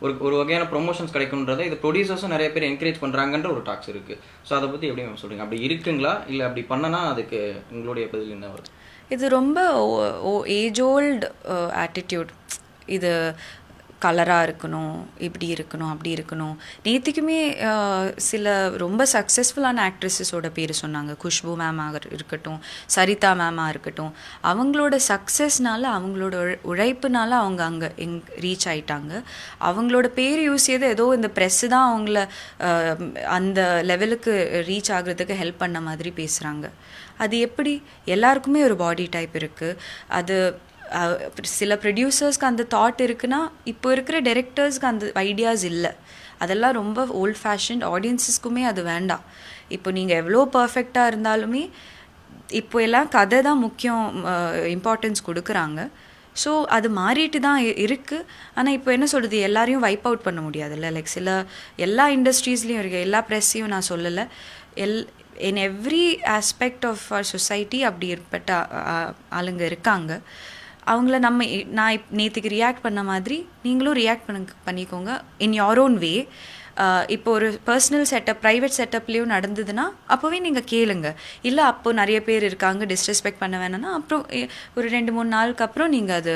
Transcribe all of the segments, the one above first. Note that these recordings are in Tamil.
ஒரு ஒரு வகையான ப்ரொமோஷன்ஸ் கிடைக்குன்றதை இது ப்ரொடியூசர்ஸும் நிறைய பேர் என்கரேஜ் பண்ணுறாங்கன்ற ஒரு டாக்ஸ் இருக்குது. ஸோ அதை பற்றி எப்படி மேம் சொல்கிறீங்க? அப்படி இருக்குங்களா, இல்லை அப்படி பண்ணனா அதுக்கு உங்களுடைய பதில் என்ன வருது? இது ரொம்ப ஏஜ் ஓல்டு ஆட்டிடியூட். இது கலராக இருக்கணும், இப்படி இருக்கணும், அப்படி இருக்கணும். நேற்றுக்குமே சில ரொம்ப சக்ஸஸ்ஃபுல்லான ஆக்ட்ரஸஸோட பேர் சொன்னாங்க. குஷ்பு மேமாக இருக்கட்டும், சரிதா மேமாக இருக்கட்டும். அவங்களோட சக்ஸஸ்னால, அவங்களோட உழைப்புனால அவங்க அங்கே ரீச் ஆயிட்டாங்க. அவங்களோட பேர் யூஸ் செய்து ஏதோ இந்த ப்ரெஸ்ஸு தான் அவங்கள அந்த லெவலுக்கு ரீச் ஆகிறதுக்கு ஹெல்ப் பண்ண மாதிரி பேசுகிறாங்க. அது எப்படி? எல்லாருக்குமே ஒரு பாடி டைப் இருக்குது. அது சில ப்ரொடியூசர்ஸ்க்கு அந்த தாட் இருக்குன்னா, இப்போ இருக்கிற டைரக்டர்ஸ்க்கு அந்த ஐடியாஸ் இல்லை. அதெல்லாம் ரொம்ப ஓல்ட் ஃபேஷன். ஆடியன்ஸஸ்க்குமே அது வேண்டாம். இப்போ நீங்கள் எவ்வளோ பர்ஃபெக்டாக இருந்தாலுமே இப்போ எல்லாம் கதை தான் முக்கியம், இம்பார்ட்டன்ஸ் கொடுக்குறாங்க. ஸோ அது மாறிட்டு தான் இருக்குது. ஆனால் இப்போ என்ன சொல்கிறது, எல்லாரையும் வைப் அவுட் பண்ண முடியாதுல்ல. லைக் எல்லா இண்டஸ்ட்ரீஸ்லேயும் இருக்குது, எல்லா ப்ரெஸ்ஸையும் நான் சொல்லலை. In every aspect of our society அப்படி ஏற்பட்ட ஆளுங்க இருக்காங்க. அவங்கள நான் நேற்றுக்கு ரியாக்ட் பண்ண மாதிரி நீங்களும் ரியாக்ட் பண்ணிக்கோங்க இன் யோர் ஓன் வே. இப்போ ஒரு பர்சனல் செட்டப், ப்ரைவேட் செட்டப்லேயும் நடந்ததுன்னா அப்போவே நீங்கள் கேளுங்க. இல்லை அப்போ நிறைய பேர் இருக்காங்க, டிஸ்ரெஸ்பெக்ட் பண்ண வேணாம்னா அப்புறம் ஒரு 2-3 நாளுக்கு அப்புறம் நீங்கள் அது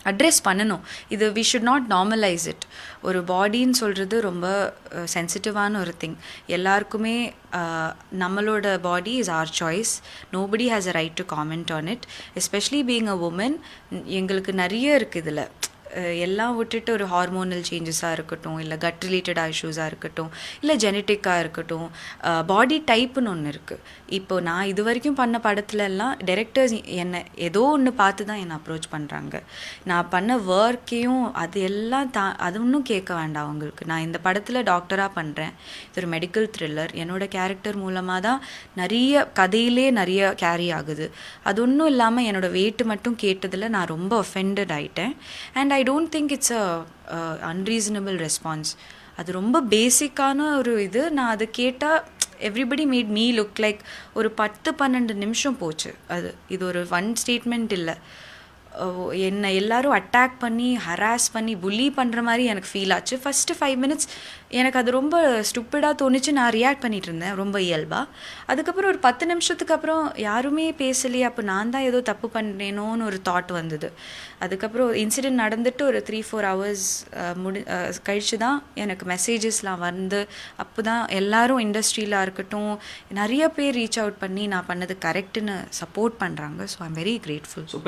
அட்ரெஸ் பண்ணணும். இது we should not normalize it. ஒரு பாடின்னு சொல்கிறது ரொம்ப சென்சிட்டிவான ஒரு திங். எல்லாருக்குமே நம்மளோட body is our choice. Nobody has a right to comment on it. Especially being a woman, எங்களுக்கு நிறைய இருக்குது இதில். எல்லாம் விட்டுட்டு ஒரு ஹார்மோனல் சேஞ்சஸாக இருக்கட்டும், இல்லை கட் ரிலேட்டடாக இஷ்யூஸாக இருக்கட்டும், இல்லை ஜெனட்டிக்காக இருக்கட்டும், பாடி டைப்புன்னு ஒன்று இருக்குது. இப்போது நான் இது வரைக்கும் பண்ண படத்துலலாம் டைரக்டர்ஸ் என்னை ஏதோ ஒன்று பார்த்து தான் என்னை அப்ரோச் பண்ணுறாங்க. நான் பண்ண ஒர்க்கையும் அது எல்லாம் அது ஒன்றும் கேட்க வேண்டாம் அவங்களுக்கு. நான் இந்த படத்தில் டாக்டராக பண்ணுறேன். இது ஒரு மெடிக்கல் த்ரில்லர். என்னோடய கேரக்டர் மூலமாக தான் நிறைய கதையிலே நிறைய கேரி ஆகுது. அது ஒன்றும் இல்லாமல் என்னோடய வெயிட்டு மட்டும் கேட்டதில் நான் ரொம்ப ஒஃபெண்டட் ஆகிட்டேன். And I don't think it's a unreasonable response. அது ரொம்ப பேசிக்கான ஒரு இது. நான் அதை கேட்டால் everybody made me look like ஒரு 10-12 நிமிஷம் போச்சு. இது ஒரு ஒன் ஸ்டேட்மெண்ட் இல்லை. என்னை எல்லோரும் அட்டாக் பண்ணி ஹராஸ் பண்ணி புல்லி பண்ணுற மாதிரி எனக்கு ஃபீல் ஆச்சு. ஃபஸ்ட்டு 5 minutes எனக்கு அது ரொம்ப ஸ்டூப்பிடாக தோணுச்சு. நான் ரியாக்ட் பண்ணிகிட்டு இருந்தேன் ரொம்ப இயல்பாக. அதுக்கப்புறம் ஒரு 10 நிமிஷத்துக்கு அப்புறம் யாருமே பேசலையே, அப்போ நான் தான் ஏதோ தப்பு பண்ணுறேனோன்னு ஒரு தாட் வந்தது. அதுக்கப்புறம் இன்சிடெண்ட் நடந்துட்டு ஒரு 3-4 hours கழித்து தான் எனக்கு மெசேஜஸ்லாம் வந்து, அப்போ தான் எல்லோரும் இண்டஸ்ட்ரியில் இருக்கட்டும் நிறைய பேர் ரீச் அவுட் பண்ணி நான் பண்ணது கரெக்டுன்னு சப்போர்ட் பண்ணுறாங்க. So I'm very grateful.